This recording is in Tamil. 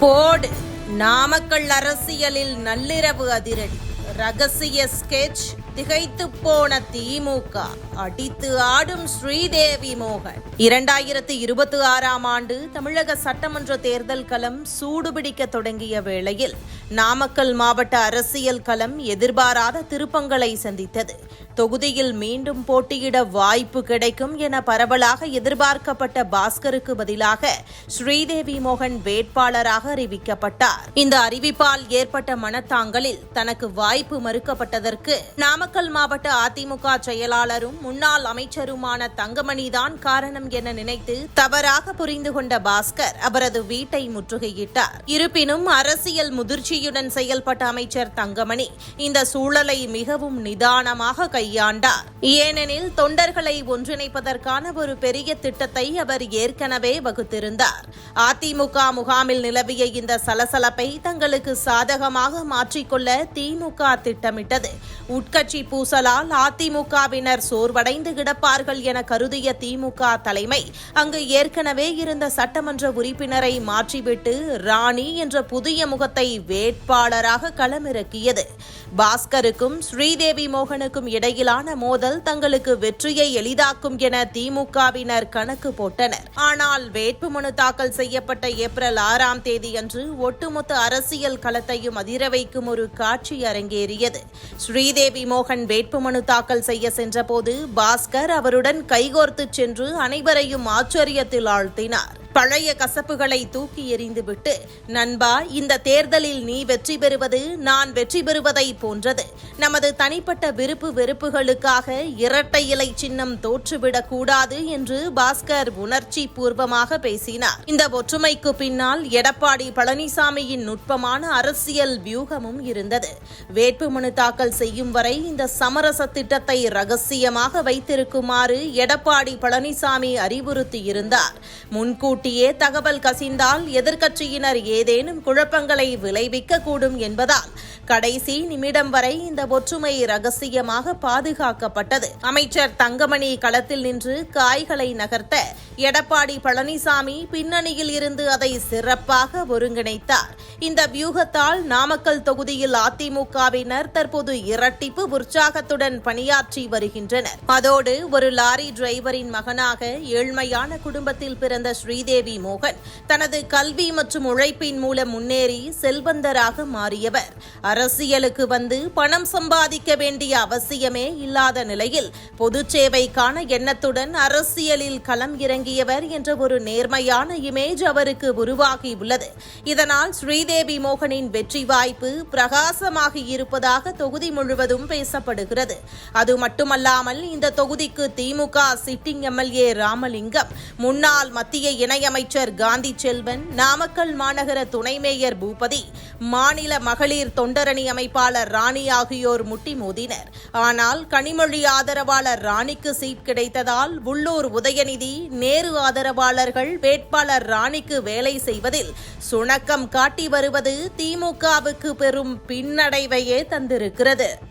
போடு நாமக்கல் அரசியலில் நள்ளிரவு அதிரடி ரகசிய ஸ்கெட்ச் திகைத்து போன திமுக அடித்து ஆடும் ஸ்ரீதேவி மோகன் 2026 ஆண்டு தமிழக சட்டமன்ற தேர்தல் களம் சூடுபிடிக்க தொடங்கிய வேளையில் நாமக்கல் மாவட்ட அரசியல் களம் எதிர்பாராத திருப்பங்களை சந்தித்தது. தொகுதியில் மீண்டும் போட்டியிட வாய்ப்பு கிடைக்கும் என பரவலாக எதிர்பார்க்கப்பட்ட பாஸ்கருக்கு பதிலாக ஸ்ரீதேவி மோகன் வேட்பாளராக அறிவிக்கப்பட்டார். இந்த அறிவிப்பால் ஏற்பட்ட மனத்தாங்கலில் தனக்கு வாய்ப்பு மறுக்கப்பட்டதற்கு நாமக்கல் மாவட்ட அதிமுக செயலாளரும் முன்னாள் அமைச்சருமான தங்கமணிதான் காரணம் என நினைத்து தவறாக புரிந்து கொண்ட பாஸ்கர் அவரது வீட்டை முற்றுகையிட்டார். இருப்பினும் அரசியல் முதிர்ச்சியுடன் செயல்பட்ட அமைச்சர் தங்கமணி இந்த சூழலை மிகவும் நிதானமாக கையாண்டார். ஏனெனில் தொண்டர்களை ஒன்றிணைப்பதற்கான ஒரு பெரிய திட்டத்தை அவர் ஏற்கனவே வகுத்திருந்தார். அதிமுக முகாமில் நிலவிய இந்த சலசலப்பை தங்களுக்கு சாதகமாக மாற்றிக்கொள்ள திமுக திட்டமிட்டது. உட்கட்சி பூசலால் அதிமுகவினர் சோர்வடைந்து கிடப்பார்கள் என கருதிய திமுக தலைமை அங்கு ஏற்கனவே இருந்த சட்டமன்ற உறுப்பினரை மாற்றிவிட்டு ராணி என்ற புதிய முகத்தை வேட்பாளராக களமிறக்கியது. பாஸ்கருக்கும் ஸ்ரீதேவி மோகனுக்கும் இடையிலான மோதல் தங்களுக்கு வெற்றியை எளிதாக்கும் என திமுகவினர் கணக்கு போட்டனர். ஆனால் வேட்புமனு தாக்கல் செய்யப்பட்ட ஏப்ரல் 6ஆம் தேதியன்று ஒட்டுமொத்த அரசியல் களத்தையும் அதிர வைக்கும் ஒரு காட்சி அரங்கேறியது. ஸ்ரீதேவி மோகன் வேட்புமனு தாக்கல் செய்ய சென்றபோது பாஸ்கர் அவருடன் கைகோர்த்து சென்று அனைவரையும் ஆச்சரியத்தில் ஆழ்த்தினார். பழைய கசப்புகளை தூக்கி எறிந்துவிட்டு, நண்பா, இந்த தேர்தலில் நீ வெற்றி பெறுவது நான் வெற்றி பெறுவதை போன்றது. நமது தனிப்பட்ட விருப்பு வெறுப்புகளுக்காக இரட்டை இலை சின்னம் தோற்றுவிடக் கூடாது என்று பாஸ்கர் உணர்ச்சி பூர்வமாக பேசினார். இந்த ஒற்றுமைக்கு பின்னால் எடப்பாடி பழனிசாமியின் நுட்பமான அரசியல் வியூகமும் இருந்தது. வேட்புமனு தாக்கல் செய்யும் வரை இந்த சமரச திட்டத்தை ரகசியமாக வைத்திருக்குமாறு எடப்பாடி பழனிசாமி அறிவுறுத்தியிருந்தார். முன்கூட்டியே தகவல் கசிந்தால் எதிர்க்கட்சியினர் ஏதேனும் குழப்பங்களை விளைவிக்க கூடும் என்பதால் கடைசி நிமிடம் வரை இந்த ஒற்றுமை ரகசியமாக பாதுகாக்கப்பட்டது. அமைச்சர் தங்கமணி களத்தில் நின்று காய்களை நகர்த்த எடப்பாடி பழனிசாமி பின்னணியில் இருந்து அதை சிறப்பாக ஒருங்கிணைத்தார். இந்த வியூகத்தால் நாமக்கல் தொகுதியில் அதிமுகவினர் தற்போது இரட்டிப்பு உற்சாகத்துடன் பணியாற்றி வருகின்றனர். அதோடு ஒரு லாரி டிரைவரின் மகனாக ஏழ்மையான குடும்பத்தில் பிறந்த ஸ்ரீதேவி மோகன் தனது கல்வி மற்றும் உழைப்பின் மூலம் முன்னேறி செல்வந்தராக மாறியவர். அரசியலுக்கு வந்து பணம் சம்பாதிக்க வேண்டிய அவசியமே இல்லாத நிலையில் பொது சேவைக்கான எண்ணத்துடன் அரசியலில் களம் இறங்கியவர் என்ற ஒரு நேர்மையான இமேஜ் அவருக்கு உருவாகியுள்ளது. இதனால் ஸ்ரீதேவி மோகனின் வெற்றி வாய்ப்பு பிரகாசமாகி இருப்பதாக தொகுதி முழுவதும் பேசப்படுகிறது. அது மட்டுமல்லாமல் இந்த தொகுதிக்கு திமுக சிட்டிங் எம்எல்ஏ ராமலிங்கம், முன்னாள் மத்திய இணையமைச்சர் காந்தி செல்வன், நாமக்கல் மாநகர துணை மேயர் பூபதி, மாநில மகளிர் தொண்டரணி அமைப்பாளர் ராணி ஆகியோர் முட்டி மோதினர். ஆனால் கனிமொழி ஆதரவாளர் ராணிக்கு சீட் கிடைத்ததால் உள்ளூர் உதயநிதி, நேரு ஆதரவாளர்கள் வேட்பாளர் ராணிக்கு வேலை செய்வதில் சுணக்கம் காட்டி வருவது திமுகவுக்கு பெரும் பின்னடைவையே தந்திருக்கிறது.